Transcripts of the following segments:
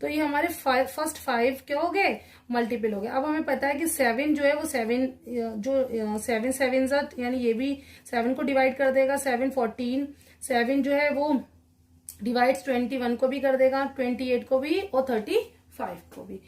तो ये हमारे फर्स्ट 5 क्या हो गए, मल्टीपल हो गए। अब हमें पता है कि 7 जो है वो 7 जो 7 7 यानी ये भी 7 को डिवाइड कर देगा, 7 14, 7 जो है वो डिवाइड्स 21 को भी कर देगा, 28 को भी और 35 को भी।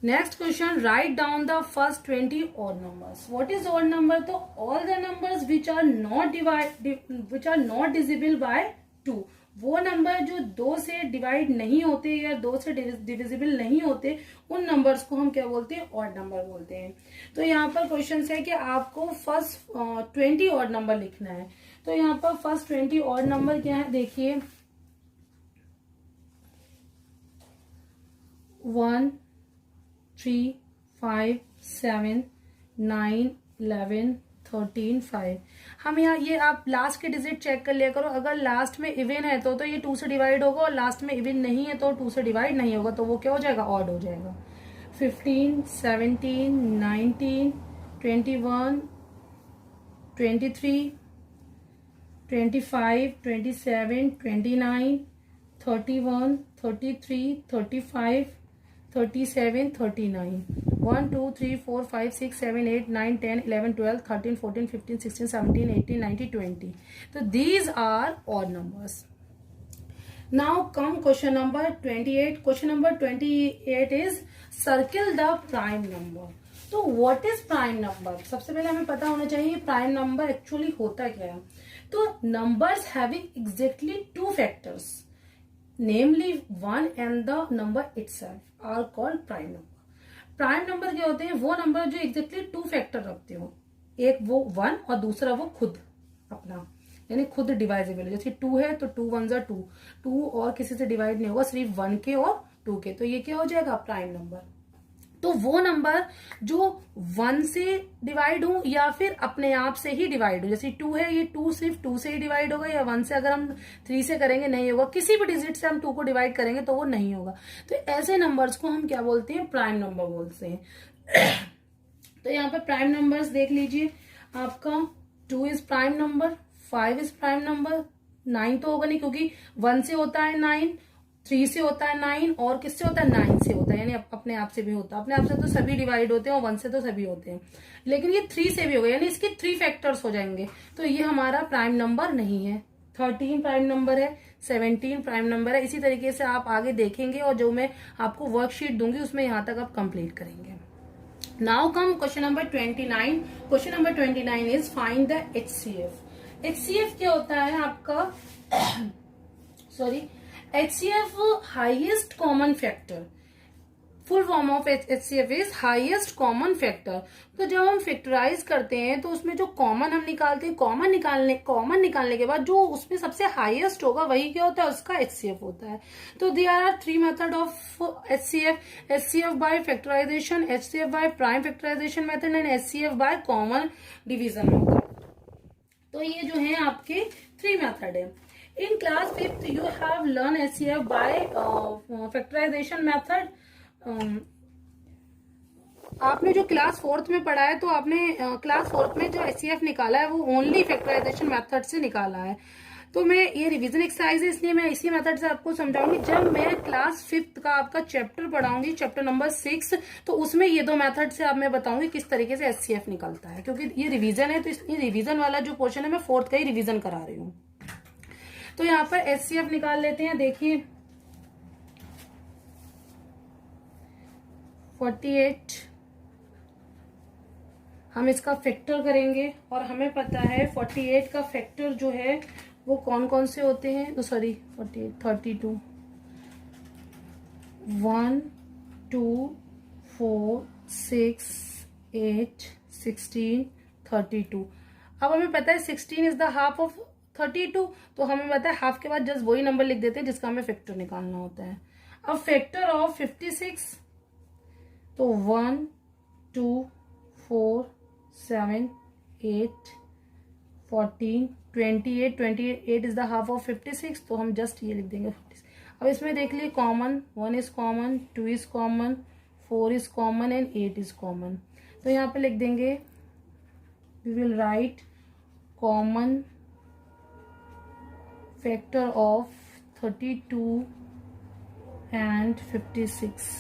Next question, write down the first 20 odd numbers. What is odd number? तो all the numbers which are not divisible by 2, वो नंबर जो 2 से डिवाइड नहीं होते या 2 से डिविजिबल नहीं होते, उन नंबर्स को हम क्या बोलते हैं, ऑड नंबर बोलते हैं। तो यहाँ पर क्वेश्चन है कि आपको फर्स्ट 20 ऑड नंबर लिखना है। तो यहाँ पर फर्स्ट 20 ऑड नंबर क्या है, देखिए 1 3 5 7 9 11 13 5। हम यहाँ ये आप लास्ट के डिजिट चेक कर लिया करो, अगर लास्ट में इवन है तो ये 2 से डिवाइड होगा, और लास्ट में इवन नहीं है तो 2 से डिवाइड नहीं होगा, तो वो क्या हो जाएगा, ऑड हो जाएगा। 15 17 19 21 23 25 27 29 31 33 35 37 39 1 2 3 4 5 6 7 8 9 10 11 12 13 14 15 16 17 18 19 20। तो these are odd numbers. Now come question number 28. Question number 28 is circle the prime number. तो what is prime number? सबसे पहले हमें पता होना चाहिए prime number actually होता क्या है। तो numbers having exactly 2 factors, namely 1 and the number itself are called prime number. Prime number क्या होते हैं, वो नंबर जो एग्जैक्टली 2 फैक्टर रखते हो, एक वो 1 और दूसरा वो खुद अपना, यानी खुद डिवाइजेबल है। जैसे 2 है तो 2 1 2, 2 और किसी से डिवाइड नहीं होगा, सिर्फ 1 के और 2 के, तो ये क्या हो जाएगा, प्राइम नंबर। तो वो नंबर जो 1 से डिवाइड हो या फिर अपने आप से ही डिवाइड हो, जैसे 2 है, ये 2 सिर्फ 2 से ही डिवाइड होगा, या 1 से अगर हम 3 से करेंगे नहीं होगा, किसी भी डिजिट से हम 2 को डिवाइड करेंगे तो वो नहीं होगा। तो ऐसे नंबर्स को हम क्या बोलते हैं, प्राइम नंबर बोलते हैं। तो यहाँ पे प्राइम नंबर्स देख लीजिए, आपका 2 is prime number, 5 is prime number, 9 तो होगा नहीं क्योंकि 1 से होता है 9, 3 से होता है 9, और किससे होता है, 9 से होता है, यानी अपने आप से भी होता है। अपने आप से तो सभी डिवाइड होते हैं और 1 से तो सभी होते हैं, लेकिन ये 3 से भी हो गए, यानी इसके 3 फैक्टर्स हो जाएंगे, तो ये हमारा प्राइम नंबर नहीं है। 13 प्राइम नंबर है, 17 प्राइम नंबर है। इसी तरीके से आप आगे देखेंगे और जो मैं आपको वर्कशीट दूंगी उसमें यहां तक आप कंप्लीट करेंगे। Now come question number 29। Question number 29 is find the HCF। HCF क्या होता है आपका, sorry, HCF highest common factor, full form of HCF is highest common factor. तो जब हम फैक्टराइज करते हैं तो उसमें जो कॉमन हम निकालते हैं, कॉमन निकालने के बाद जो उसमें सबसे हाईएस्ट होगा वही क्या होता है, उसका HCF होता है। तो there are 3 method of HCF, HCF by factorization, HCF by prime factorization method and HCF by common division method. तो ये जो है आपके 3 मेथड है। In class 5th you have learned HCF by factorization method. आपने जो क्लास 4th में पढ़ा है तो आपने क्लास 4th में जो HCF निकाला है वो ओनली फैक्टराइजेशन मेथड से निकाला है। तो मैं ये रिवीजन एक्सरसाइज है इसलिए मैं इसी मेथड से आपको समझाऊंगी। जब मैं क्लास 5th का आपका चैप्टर पढ़ाऊंगी, चैप्टर नंबर 6, तो उसमें ये 2 मेथड से आप मैं बताऊंगी किस तरीके से HCF निकलता है, क्योंकि ये रिवीजन है तो इसलिए रिवीजन वाला जो पोर्शन है मैं 4th का ही रिवीजन करा रही हूँ। तो यहाँ पर HCF निकाल लेते हैं। देखिए 48 हम इसका फैक्टर करेंगे और हमें पता है 48 का फैक्टर जो है वो कौन कौन से होते हैं, तो सॉरी 48 32 1 2 4 6 8 16 32। अब हमें पता है 16 इज द हाफ ऑफ 32, तो हमें पता है हाफ के बाद जस्ट वही नंबर लिख देते हैं जिसका हमें फैक्टर निकालना होता है। अब फैक्टर ऑफ 56, तो 1 2 4 7 8 14 28 इज द हाफ ऑफ 56, तो हम जस्ट ये लिख देंगे 56। अब इसमें देख लिए common, 1 is common, 2 is common, 4 is common and 8 is common. तो यहाँ पे लिख देंगे, we will write common factor of 32 and 56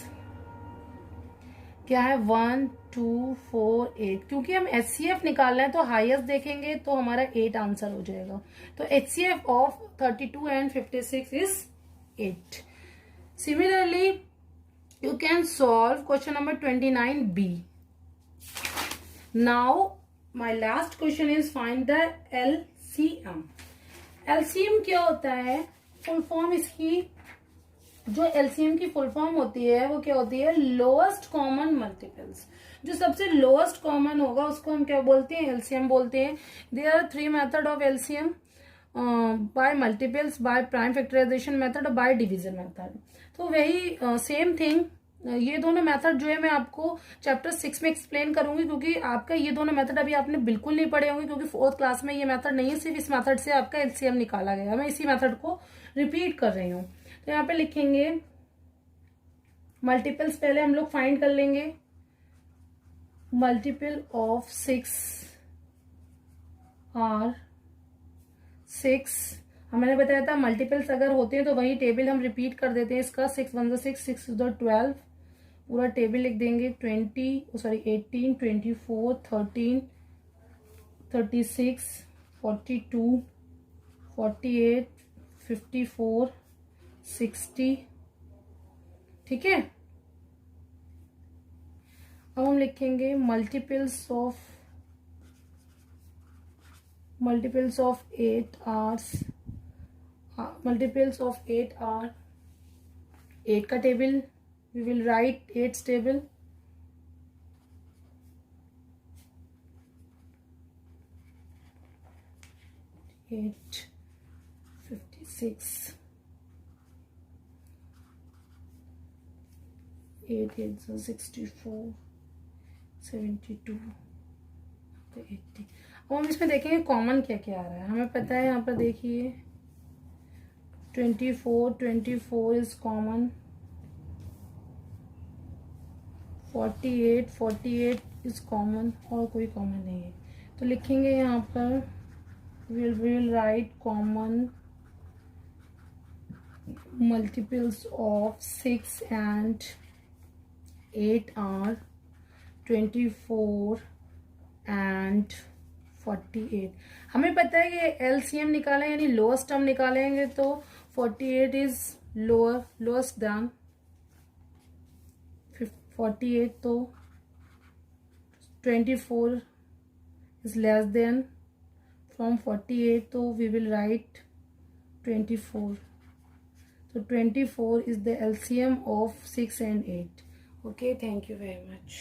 क्या है 1 2 4 8। क्योंकि हम HCF निकाल रहे हैं तो हाईएस्ट देखेंगे तो हमारा 8 आंसर हो जाएगा। तो HCF of 32 and 56 is 8। Similarly you can solve question number 29B। Now my last question is find the LCM। LCM क्या होता है? फुल फॉर्म इसकी, जो LCM की फुल फॉर्म होती है वो क्या होती है? Lowest common multiples. जो सबसे लोएस्ट कॉमन होगा उसको हम क्या बोलते हैं? LCM बोलते हैं। There are 3 method of LCM, by multiples, by prime factorization method और बाय डिवीजन मेथड। तो वही सेम थिंग, ये दोनों मेथड जो है मैं आपको चैप्टर 6 में एक्सप्लेन करूंगी, क्योंकि आपका ये दोनों मेथड अभी आपने बिल्कुल नहीं पढ़े होंगे, क्योंकि 4th क्लास में ये मेथड नहीं है। सिर्फ इस मेथड से आपका LCM निकाला गया। मैं इसी मेथड को रिपीट कर रही हूँ। तो यहाँ पे लिखेंगे मल्टीपल्स, पहले हम लोग फाइंड कर लेंगे। Multiple of 6 are 6। हमने बताया था मल्टीपल्स अगर होते हैं तो वही टेबल हम रिपीट कर देते हैं इसका। 6 1 6, 6 12, पूरा टेबल लिख देंगे। 18 24 13 36 42 48 54 60। ठीक है, अब हम लिखेंगे मल्टीपल्स ऑफ 8 आवर्स। मल्टीपल्स ऑफ 8 आर 8 का table we will write 8 table. Eight 56 8 8 64 72 80। अब हम इसमें देखेंगे कॉमन क्या क्या आ रहा है। हमें पता है यहाँ पर देखिए 24 इज कॉमन, 48 इज कॉमन, और कोई कॉमन नहीं है। तो लिखेंगे यहाँ पर will write common multiples of 6 and 8 are 24 and 48। हमें पता है ये LCM निकालें यानी लोएस्ट टर्म निकालेंगे तो 48 इज लोएस्ट देन 48, तो 24 इज लेस देन फ्रॉम 48, तो वी विल राइट 24। तो 24 is the LCM of 6 and 8. Okay, thank you very much.